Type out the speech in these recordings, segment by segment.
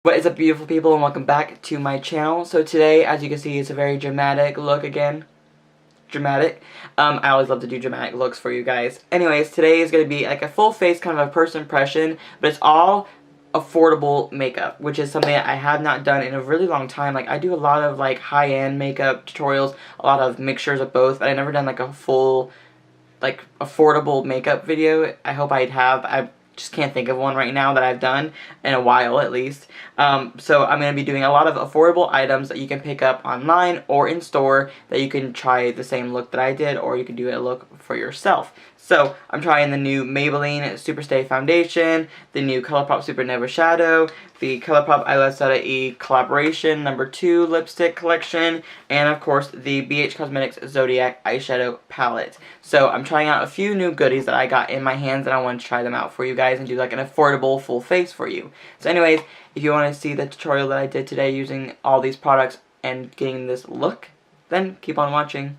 What is up, beautiful people, and welcome back to my channel. So today, as you can see, it's a very dramatic look again. Dramatic. I always love to do dramatic looks for you guys. Anyways, today is going to be like a full face kind of a first impression, but it's all affordable makeup, which is something that I have not done in a really long time. Like, I do a lot of like high-end makeup tutorials, a lot of mixtures of both, but I've never done like a full like affordable makeup video. I hope I'd have. I just can't think of one right now that I've done in a while, at least. So I'm going to be doing a lot of affordable items that you can pick up online or in store that you can try the same look that I did, or you can do a look for yourself. So I'm trying the new Maybelline Superstay Foundation, the new Colourpop Supernova Shadow, the Colourpop Eyelid E Collaboration #2 Lipstick Collection, and of course the BH Cosmetics Zodiac Eyeshadow Palette. So I'm trying out a few new goodies that I got in my hands, and I want to try them out for you guys and do like an affordable full face for you. So anyways, if you want to see the tutorial that I did today using all these products and getting this look, then keep on watching.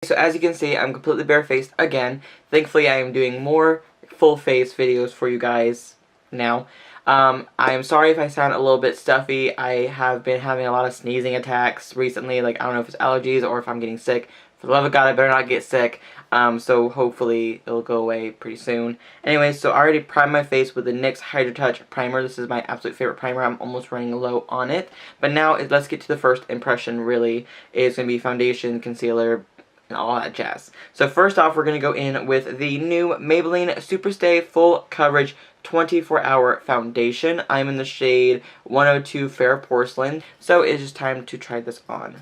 So as you can see, I'm completely barefaced again. Thankfully, I am doing more full face videos for you guys now. I am sorry if I sound a little bit stuffy. I have been having a lot of sneezing attacks recently. Like, I don't know if it's allergies or if I'm getting sick. For the love of God, I better not get sick. So hopefully it'll go away pretty soon. Anyway, so I already primed my face with the NYX Hydro Touch primer. This is my absolute favorite primer. I'm almost running low on it. But now, let's get to the first impression, really. It's going to be foundation, concealer, and all that jazz. So first off, we're going to go in with the new Maybelline Superstay Full Coverage 24-Hour Foundation. I'm in the shade 102 Fair Porcelain. So it's just time to try this on.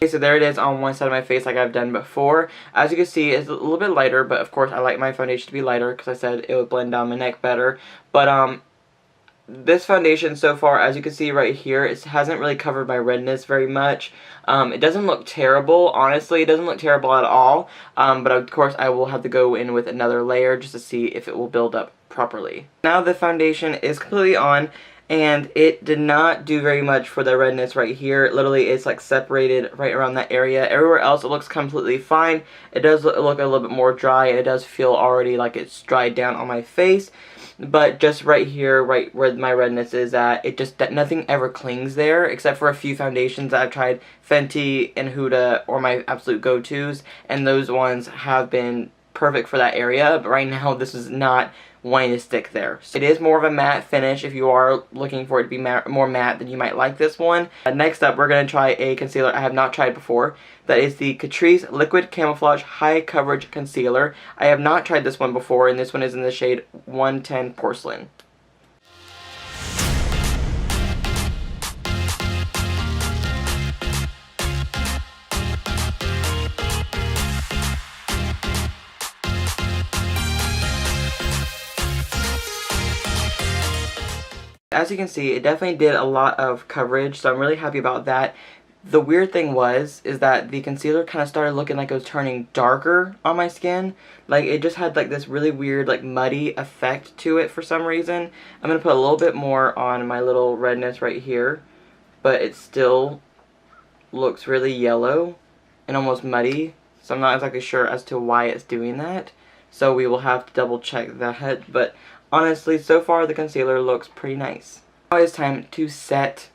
So there it is on one side of my face like I've done before. As you can see, it's a little bit lighter, but of course I like my foundation to be lighter because I said it would blend down my neck better. But this foundation so far, as you can see right here, it hasn't really covered my redness very much. It doesn't look terrible, honestly. It doesn't look terrible at all. But of course I will have to go in with another layer just to see if it will build up properly. Now the foundation is completely on, and it did not do very much for the redness right here. Literally, it's like separated right around that area. Everywhere else, it looks completely fine. It does look a little bit more dry, and it does feel already like it's dried down on my face. But just right here, right where my redness is at, it just, nothing ever clings there, except for a few foundations that I've tried, Fenty and Huda, or my absolute go-tos, and those ones have been perfect for that area. But right now, this is not wanting to stick there. So it is more of a matte finish. If you are looking for it to be more matte, then you might like this one. Next up, we're going to try a concealer I have not tried before. That is the Catrice Liquid Camouflage High Coverage Concealer. I have not tried this one before, and this one is in the shade 110 Porcelain. As you can see, it definitely did a lot of coverage, so I'm really happy about that. The weird thing is that the concealer kind of started looking like it was turning darker on my skin. Like, it just had like this really weird, like, muddy effect to it for some reason. I'm going to put a little bit more on my little redness right here, but it still looks really yellow and almost muddy. So I'm not exactly sure as to why it's doing that. So we will have to double check that, but honestly, so far the concealer looks pretty nice. Now it's time to set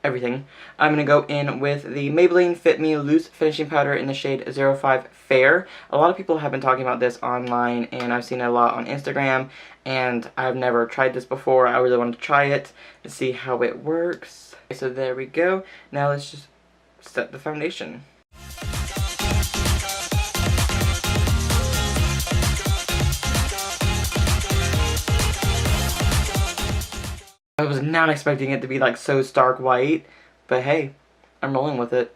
everything. I'm going to go in with the Maybelline Fit Me Loose Finishing Powder in the shade 05 Fair. A lot of people have been talking about this online, and I've seen it a lot on Instagram, and I've never tried this before. I really wanted to try it and see how it works. Okay, so there we go. Now let's just set the foundation. I was not expecting it to be like so stark white, but hey, I'm rolling with it.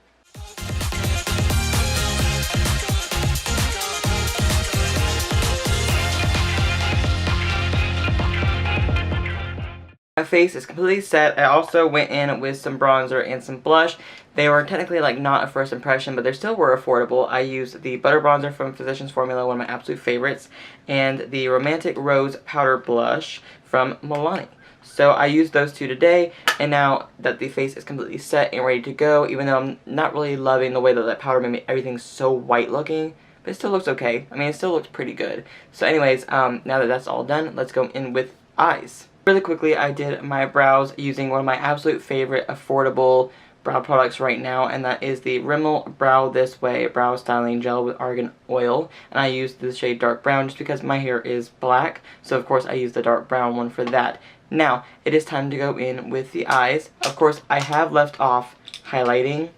My face is completely set. I also went in with some bronzer and some blush. They were technically like not a first impression, but they still were affordable. I used the Butter Bronzer from Physicians Formula, one of my absolute favorites, and the Romantic Rose Powder Blush from Milani. So I used those two today, and now that the face is completely set and ready to go, even though I'm not really loving the way that powder made everything so white looking, but it still looks okay. I mean, it still looks pretty good. So anyways, now that that's all done, let's go in with eyes. Really quickly, I did my brows using one of my absolute favorite affordable brow products right now, and that is the Rimmel Brow This Way Brow Styling Gel with Argan Oil. And I used the shade dark brown just because my hair is black, so of course I used the dark brown one for that. Now, it is time to go in with the eyes. Of course, I have left off highlighting,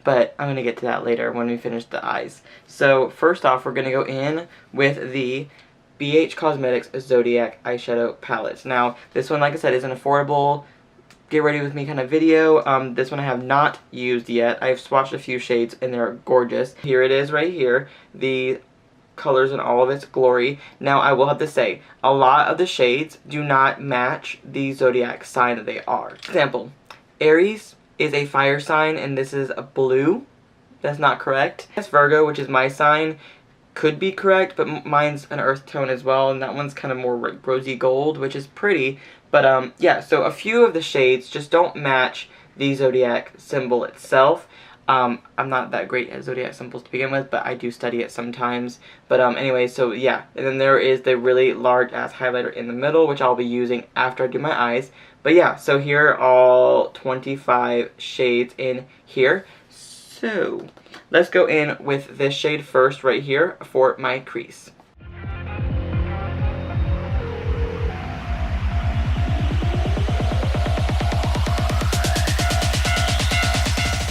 but I'm going to get to that later when we finish the eyes. So, first off, we're going to go in with the BH Cosmetics Zodiac Eyeshadow Palette. Now, this one, like I said, is an affordable, get ready with me kind of video. This one I have not used yet. I've swatched a few shades, and they're gorgeous. Here it is right here. The colors in all of its glory. Now, I will have to say, a lot of the shades do not match the zodiac sign that they are. For example, Aries is a fire sign, and this is a blue. That's not correct. Yes, Virgo, which is my sign, could be correct, but mine's an earth tone as well, and that one's kind of more rosy gold, which is pretty. But yeah, so a few of the shades just don't match the zodiac symbol itself. I'm not that great at zodiac symbols to begin with, but I do study it sometimes. But anyway, so yeah. And then there is the really large ass highlighter in the middle, which I'll be using after I do my eyes. But yeah, so here are all 25 shades in here. So let's go in with this shade first right here for my crease.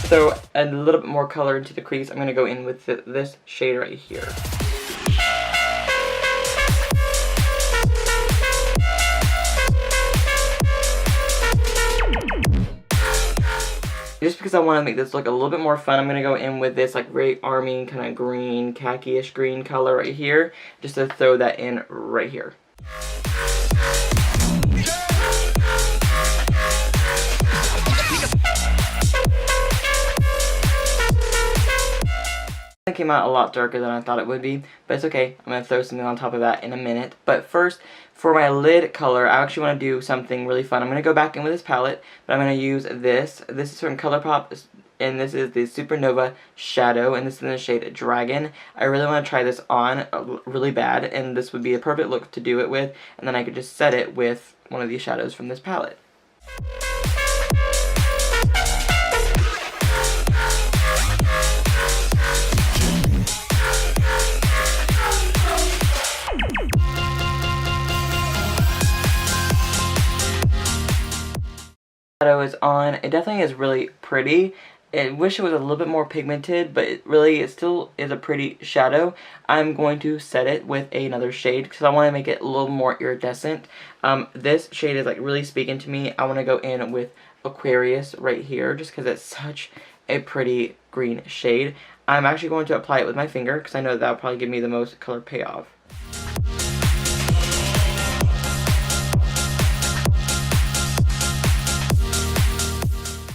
So, a little bit more color into the crease, I'm going to go in with this shade right here. Just because I want to make this look a little bit more fun, I'm going to go in with this like very army kind of green, khaki-ish green color right here, just to throw that in right here. It came out a lot darker than I thought it would be, but it's okay. I'm going to throw something on top of that in a minute. But first, for my lid color, I actually want to do something really fun. I'm going to go back in with this palette, but I'm going to use this. This is from Colourpop, and this is the Supernova Shadow, and this is in the shade Dragon. I really want to try this on really bad, and this would be a perfect look to do it with, and then I could just set it with one of these shadows from this palette. Shadow is on. It definitely is really pretty. I wish it was a little bit more pigmented, but it still is a pretty shadow. I'm going to set it with another shade because I want to make it a little more iridescent. This shade is like really speaking to me. I want to go in with Aquarius right here just because it's such a pretty green shade. I'm actually going to apply it with my finger because I know that'll probably give me the most color payoff.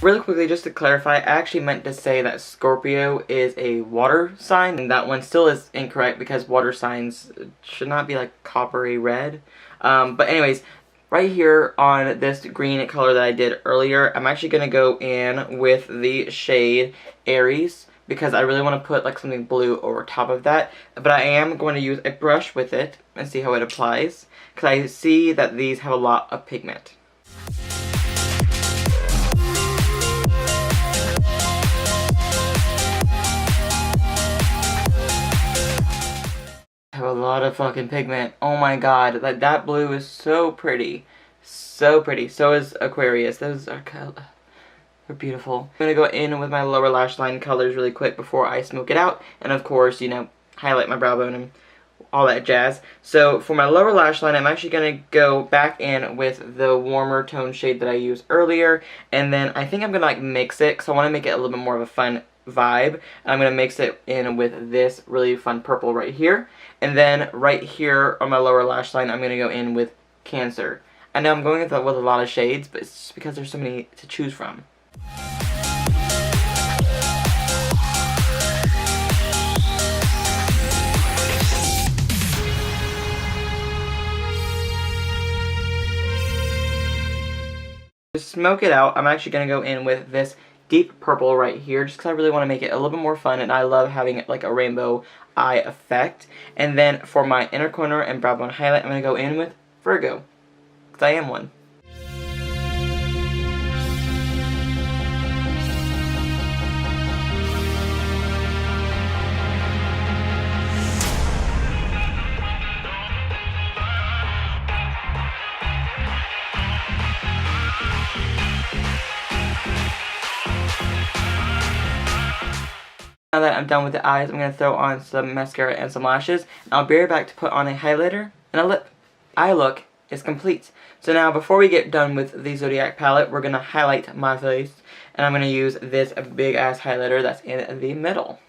Really quickly, just to clarify, I actually meant to say that Scorpio is a water sign, and that one still is incorrect because water signs should not be like coppery red. But anyways, right here on this green color that I did earlier, I'm actually going to go in with the shade Aries because I really want to put like something blue over top of that. But I am going to use a brush with it and see how it applies because I see that these have a lot of pigment. Have a lot of fucking pigment. Oh my god, that blue is so pretty. So pretty. So is Aquarius. Those are they're beautiful. I'm gonna go in with my lower lash line colors really quick before I smoke it out. And of course, you know, highlight my brow bone and all that jazz. So for my lower lash line, I'm actually gonna go back in with the warmer tone shade that I used earlier. And then I think I'm gonna like mix it because I want to make it a little bit more of a fun vibe. And I'm going to mix it in with this really fun purple right here. And then right here on my lower lash line, I'm going to go in with Cancer. I know I'm going with a lot of shades, but it's just because there's so many to choose from. To smoke it out, I'm actually going to go in with this deep purple right here, just because I really want to make it a little bit more fun, and I love having it like a rainbow eye effect. And then for my inner corner and brow bone highlight, I'm going to go in with Virgo, because I am one. Now that I'm done with the eyes, I'm going to throw on some mascara and some lashes. And I'll be right back to put on a highlighter and a lip. Eye look is complete. So now, before we get done with the Zodiac palette, we're going to highlight my face. And I'm going to use this big ass highlighter that's in the middle.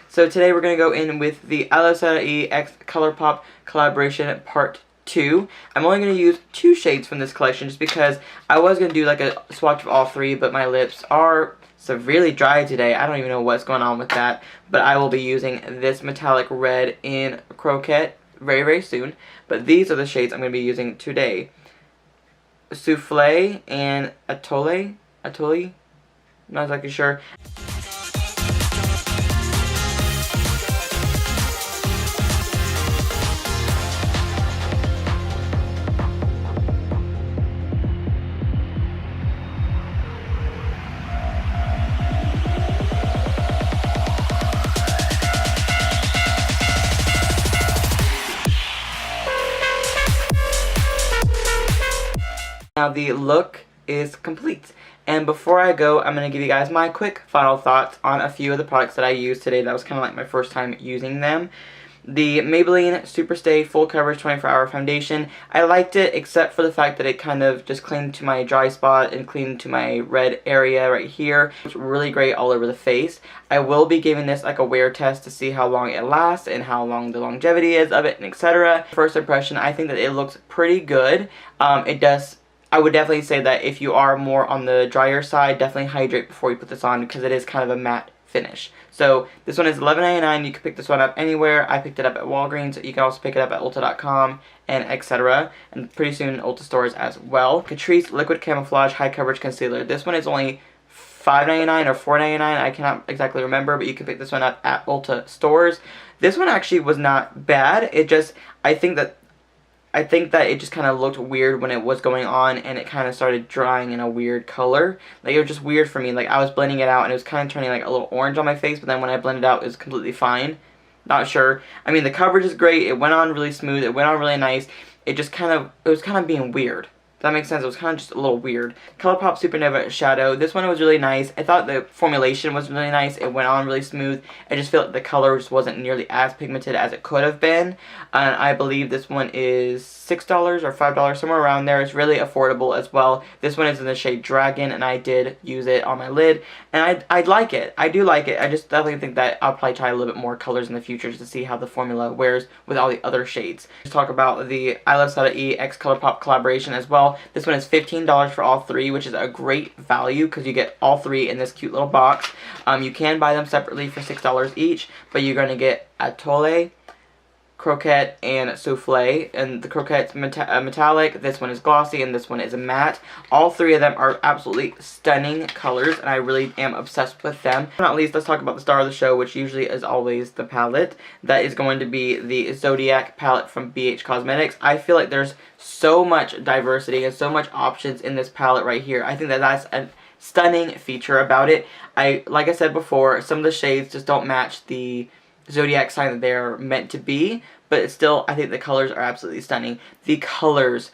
So today we're going to go in with the AFFORABLE x Colourpop collaboration part 2. I'm only going to use 2 shades from this collection just because I was going to do like a swatch of all 3, but my lips are severely dry today. I don't even know what's going on with that, but I will be using this metallic red in Croquette very, very soon. But these are the shades I'm going to be using today. Souffle and Atolle? I'm not exactly sure. Now the look is complete, and before I go, I'm going to give you guys my quick final thoughts on a few of the products that I used today. That was kind of like my first time using them. The Maybelline Superstay Full Coverage 24-Hour Foundation, I liked it except for the fact that it kind of just cleaned to my dry spot and cleaned to my red area right here. It's really great all over the face. I will be giving this like a wear test to see how long it lasts and how long the longevity is of it and etc. First impression, I think that it looks pretty good. I would definitely say that if you are more on the drier side, definitely hydrate before you put this on because it is kind of a matte finish. So this one is $11.99. You can pick this one up anywhere. I picked it up at Walgreens. You can also pick it up at Ulta.com and etc. And pretty soon Ulta stores as well. Catrice Liquid Camouflage High Coverage Concealer. This one is only $5.99 or $4.99. I cannot exactly remember, but you can pick this one up at Ulta stores. This one actually was not bad. I think that it just kind of looked weird when it was going on, and it kind of started drying in a weird color. Like, it was just weird for me. Like, I was blending it out, and it was kind of turning, like, a little orange on my face, but then when I blended it out, it was completely fine. Not sure. I mean, the coverage is great. It went on really smooth. It went on really nice. It was kind of being weird. Does that make sense? It was kind of just a little weird. Colourpop Supernova Shadow. This one was really nice. I thought the formulation was really nice. It went on really smooth. I just feel like the color just wasn't nearly as pigmented as it could have been. And I believe this one is $6 or $5, somewhere around there. It's really affordable as well. This one is in the shade Dragon, and I did use it on my lid. And I like it. I do like it. I just definitely think that I'll probably try a little bit more colors in the future just to see how the formula wears with all the other shades. Let's talk about the AFFORABLE x Colourpop collaboration as well. This one is $15 for all 3, which is a great value because you get all 3 in this cute little box. You can buy them separately for $6 each, but you're going to get Atolle, Croquette, and Souffle. And the Croquette's metallic, this one is glossy, and this one is a matte. All 3 of them are absolutely stunning colors, and I really am obsessed with them. Not least, let's talk about the star of the show, which usually is always the palette. That is going to be the Zodiac palette from BH Cosmetics. I feel like there's so much diversity and so much options in this palette right here. I think that that's a stunning feature about it. Like I said before, some of the shades just don't match the Zodiac sign that they're meant to be, but still, I think the colors are absolutely stunning. The colors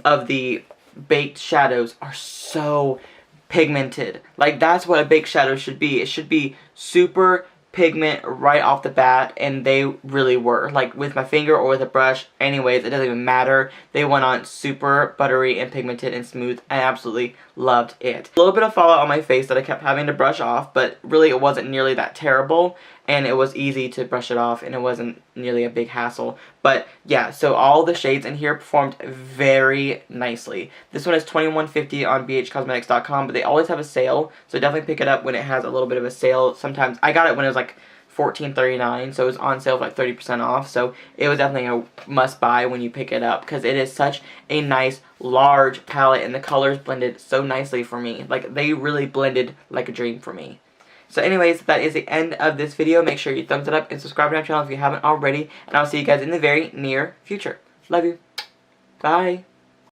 of the baked shadows are so pigmented. Like, that's what a baked shadow should be. It should be super pigment right off the bat, and they really were. Like, with my finger or with a brush, anyways, it doesn't even matter. They went on super buttery and pigmented and smooth. I absolutely loved it. A little bit of fallout on my face that I kept having to brush off, but really it wasn't nearly that terrible. and it was easy to brush it off, and it wasn't nearly a big hassle. But yeah, so all the shades in here performed very nicely. This one is $21.50 on bhcosmetics.com, but they always have a sale, so definitely pick it up when it has a little bit of a sale. Sometimes I got it when it was like $14.39, so it was on sale for like 30% off, so it was definitely a must buy when you pick it up, because it is such a nice large palette, and the colors blended so nicely for me. Like, they really blended like a dream for me. So anyways, that is the end of this video. Make sure you thumbs it up and subscribe to my channel if you haven't already, and I'll see you guys in the very near future. Love you. Bye.